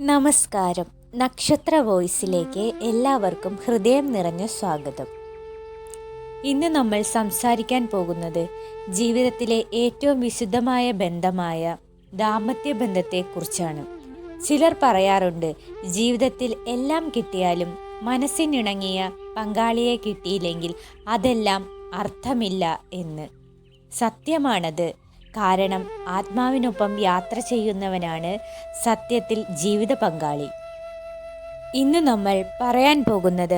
നമസ്കാരം. നക്ഷത്ര വോയിസിലേക്ക് എല്ലാവർക്കും ഹൃദയം നിറഞ്ഞ സ്വാഗതം. ഇന്ന് നമ്മൾ സംസാരിക്കാൻ പോകുന്നത് ജീവിതത്തിലെ ഏറ്റവും വിശുദ്ധമായ ബന്ധമായ ദാമ്പത്യ ബന്ധത്തെക്കുറിച്ചാണ്. ചിലർ പറയാറുണ്ട്, ജീവിതത്തിൽ എല്ലാം കിട്ടിയാലും മനസ്സിനിണങ്ങിയ പങ്കാളിയെ കിട്ടിയില്ലെങ്കിൽ അതെല്ലാം അർത്ഥമില്ല എന്ന്. സത്യമാണത്. കാരണം ആത്മാവിനൊപ്പം യാത്ര ചെയ്യുന്നവനാണ് സത്യത്തിൽ ജീവിത പങ്കാളി. ഇന്ന് നമ്മൾ പറയാൻ പോകുന്നത്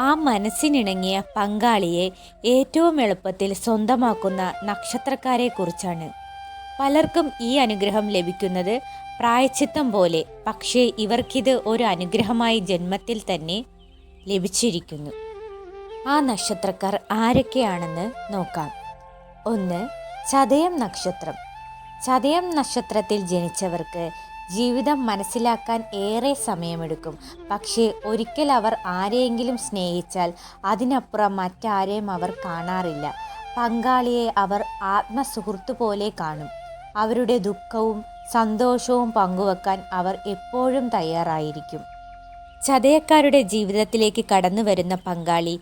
ആ മനസ്സിനിണങ്ങിയ പങ്കാളിയെ ഏറ്റവും എളുപ്പത്തിൽ സ്വന്തമാക്കുന്ന നക്ഷത്രക്കാരെ കുറിച്ചാണ്. പലർക്കും ഈ അനുഗ്രഹം ലഭിക്കുന്നത് പ്രായശ്ചിത്തം പോലെ, പക്ഷേ ഇവർക്കിത് ഒരു അനുഗ്രഹമായി ജന്മത്തിൽ തന്നെ ലഭിച്ചിരിക്കുന്നു. ആ നക്ഷത്രക്കാർ ആരൊക്കെയാണെന്ന് നോക്കാം. 1. ചതയം നക്ഷത്രം. ചതയം നക്ഷത്രത്തിൽ ജനിച്ചവർക്ക് ജീവിതം മനസ്സിലാക്കാൻ ഏറെ സമയമെടുക്കും. പക്ഷേ ഒരിക്കൽ അവർ ആരെയെങ്കിലും സ്നേഹിച്ചാൽ അതിനപ്പുറം മറ്റാരെയും അവർ കാണാറില്ല. പങ്കാളിയെ അവർ ആത്മസുഹൃത്തു പോലെ കാണും. അവരുടെ ദുഃഖവും സന്തോഷവും പങ്കുവെക്കാൻ അവർ എപ്പോഴും തയ്യാറായിരിക്കും. ചതയക്കാരുടെ ജീവിതത്തിലേക്ക് കടന്നു വരുന്ന പങ്കാളി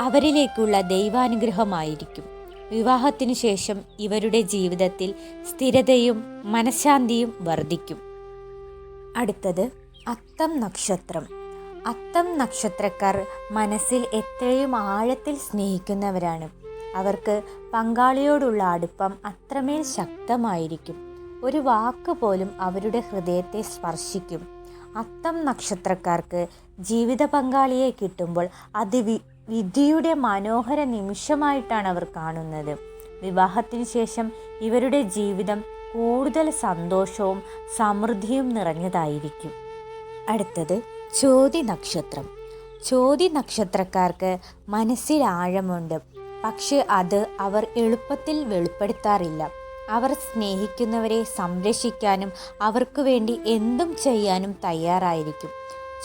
അവരിലേക്കുള്ള ദൈവാനുഗ്രഹമായിരിക്കും. വിവാഹത്തിനു ശേഷം ഇവരുടെ ജീവിതത്തിൽ സ്ഥിരതയും മനഃശാന്തിയും വർദ്ധിക്കും. അടുത്തത് അത്തം നക്ഷത്രം. അത്തം നക്ഷത്രക്കാർ മനസ്സിൽ എത്രയും ആഴത്തിൽ സ്നേഹിക്കുന്നവരാണ്. അവർക്ക് പങ്കാളിയോടുള്ള അടുപ്പം അത്രമേൽ ശക്തമായിരിക്കും. ഒരു വാക്ക് പോലും അവരുടെ ഹൃദയത്തെ സ്പർശിക്കും. അത്തം നക്ഷത്രക്കാർക്ക് ജീവിത പങ്കാളിയെ കിട്ടുമ്പോൾ അത് വിധിയുടെ മനോഹര നിമിഷമായിട്ടാണ് അവർ കാണുന്നത്. വിവാഹത്തിന് ശേഷം ഇവരുടെ ജീവിതം കൂടുതൽ സന്തോഷവും സമൃദ്ധിയും നിറഞ്ഞതായിരിക്കും. അടുത്തത് ചോതി നക്ഷത്രം. ചോതി നക്ഷത്രക്കാർക്ക് മനസ്സിൽ ആഴമുണ്ട്, പക്ഷെ അത് അവർ എളുപ്പത്തിൽ വെളിപ്പെടുത്താറില്ല. അവർ സ്നേഹിക്കുന്നവരെ സംരക്ഷിക്കാനും അവർക്ക് വേണ്ടി എന്തും ചെയ്യാനും തയ്യാറായിരിക്കും.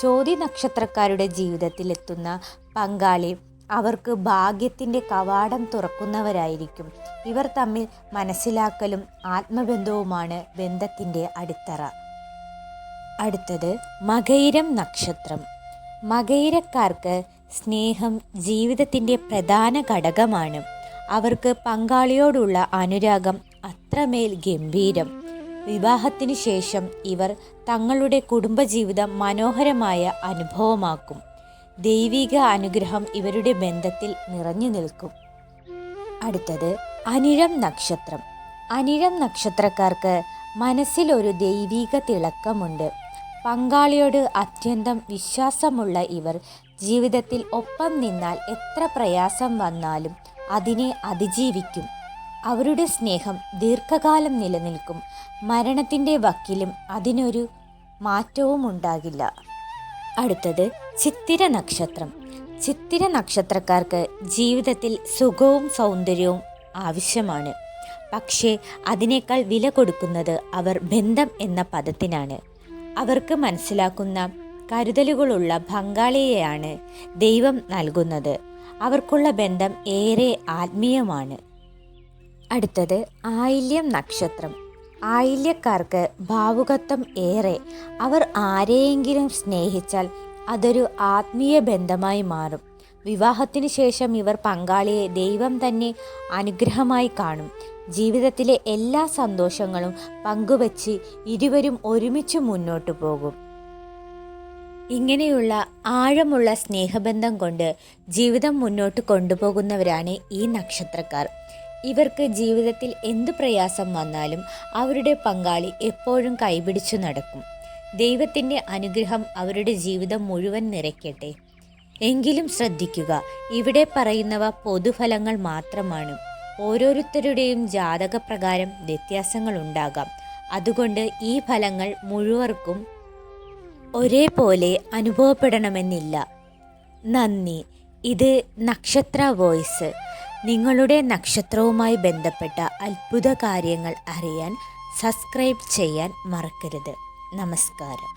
ചോതി നക്ഷത്രക്കാരുടെ ജീവിതത്തിലെത്തുന്ന പങ്കാളി അവർക്ക് ഭാഗ്യത്തിൻ്റെ കവാടം തുറക്കുന്നവരായിരിക്കും. ഇവർ തമ്മിൽ മനസ്സിലാക്കലും ആത്മബന്ധവുമാണ് ബന്ധത്തിൻ്റെ അടിത്തറ. അടുത്തത് മകയിരം നക്ഷത്രം. മകയിരക്കാർക്ക് സ്നേഹം ജീവിതത്തിൻ്റെ പ്രധാന ഘടകമാണ്. അവർക്ക് പങ്കാളിയോടുള്ള അനുരാഗം അത്രമേൽ ഗംഭീരം. വിവാഹത്തിന് ശേഷം ഇവർ തങ്ങളുടെ കുടുംബജീവിതം മനോഹരമായ അനുഭവമാക്കും. ദൈവിക അനുഗ്രഹം ഇവരുടെ ബന്ധത്തിൽ നിറഞ്ഞു നിൽക്കും. അടുത്തത് അനിഴം നക്ഷത്രം. അനിഴം നക്ഷത്രക്കാർക്ക് മനസ്സിൽ ഒരു ദൈവിക തിളക്കമുണ്ട്. പങ്കാളിയോട് അത്യന്തം വിശ്വാസമുള്ള ഇവർ ജീവിതത്തിൽ ഒപ്പം നിന്നാൽ എത്ര പ്രയാസം വന്നാലും അതിനെ അതിജീവിക്കും. അവരുടെ സ്നേഹം ദീർഘകാലം നിലനിൽക്കും. മരണത്തിൻ്റെ വക്കിലും അതിനൊരു മാറ്റവും ഉണ്ടാകില്ല. അടുത്തത് ചിത്തിര നക്ഷത്രം. ചിത്തിര നക്ഷത്രക്കാർക്ക് ജീവിതത്തിൽ സുഖവും സൗന്ദര്യവും ആവശ്യമാണ്. പക്ഷേ അതിനേക്കാൾ വില കൊടുക്കുന്നത് അവർ ബന്ധം എന്ന പദത്തിനാണ്. അവർക്ക് മനസ്സിലാക്കുന്ന കരുതലുകളുള്ള പങ്കാളിയെയാണ് ദൈവം നൽകുന്നത്. അവർക്കുള്ള ബന്ധം ഏറെ ആത്മീയമാണ്. അടുത്തത് ആയില്യം നക്ഷത്രം. ആയില്യക്കാർക്ക് ഭാവുകത്വം ഏറെ. അവർ ആരെയെങ്കിലും സ്നേഹിച്ചാൽ അതൊരു ആത്മീയ ബന്ധമായി മാറും. വിവാഹത്തിന് ശേഷം ഇവർ പങ്കാളിയെ ദൈവം തന്നെ അനുഗ്രഹമായി കാണും. ജീവിതത്തിലെ എല്ലാ സന്തോഷങ്ങളും പങ്കുവച്ച് ഇരുവരും ഒരുമിച്ച് മുന്നോട്ടു പോകും. ഇങ്ങനെയുള്ള ആഴമുള്ള സ്നേഹബന്ധം കൊണ്ട് ജീവിതം മുന്നോട്ട് കൊണ്ടുപോകുന്നവരാണ് ഈ നക്ഷത്രക്കാർ. ഇവർക്ക് ജീവിതത്തിൽ എന്തു പ്രയാസം വന്നാലും അവരുടെ പങ്കാളി എപ്പോഴും കൈപിടിച്ചു നടക്കും. ദൈവത്തിൻ്റെ അനുഗ്രഹം അവരുടെ ജീവിതം മുഴുവൻ നിറയ്ക്കട്ടെ. എങ്കിലും ശ്രദ്ധിക്കുക, ഇവിടെ പറയുന്നവ പൊതുഫലങ്ങൾ മാത്രമാണ്. ഓരോരുത്തരുടെയും ജാതകപ്രകാരം വ്യത്യാസങ്ങൾ ഉണ്ടാകാം. അതുകൊണ്ട് ഈ ഫലങ്ങൾ മുഴുവർക്കും ഒരേപോലെ അനുഭവപ്പെടണമെന്നില്ല. നന്ദി. ഇത് നക്ഷത്ര വോയിസ്. നിങ്ങളുടെ നക്ഷത്രവുമായി ബന്ധപ്പെട്ട അത്ഭുത കാര്യങ്ങൾ അറിയാൻ സബ്സ്ക്രൈബ് ചെയ്യാൻ മറക്കരുത്. നമസ്കാരം.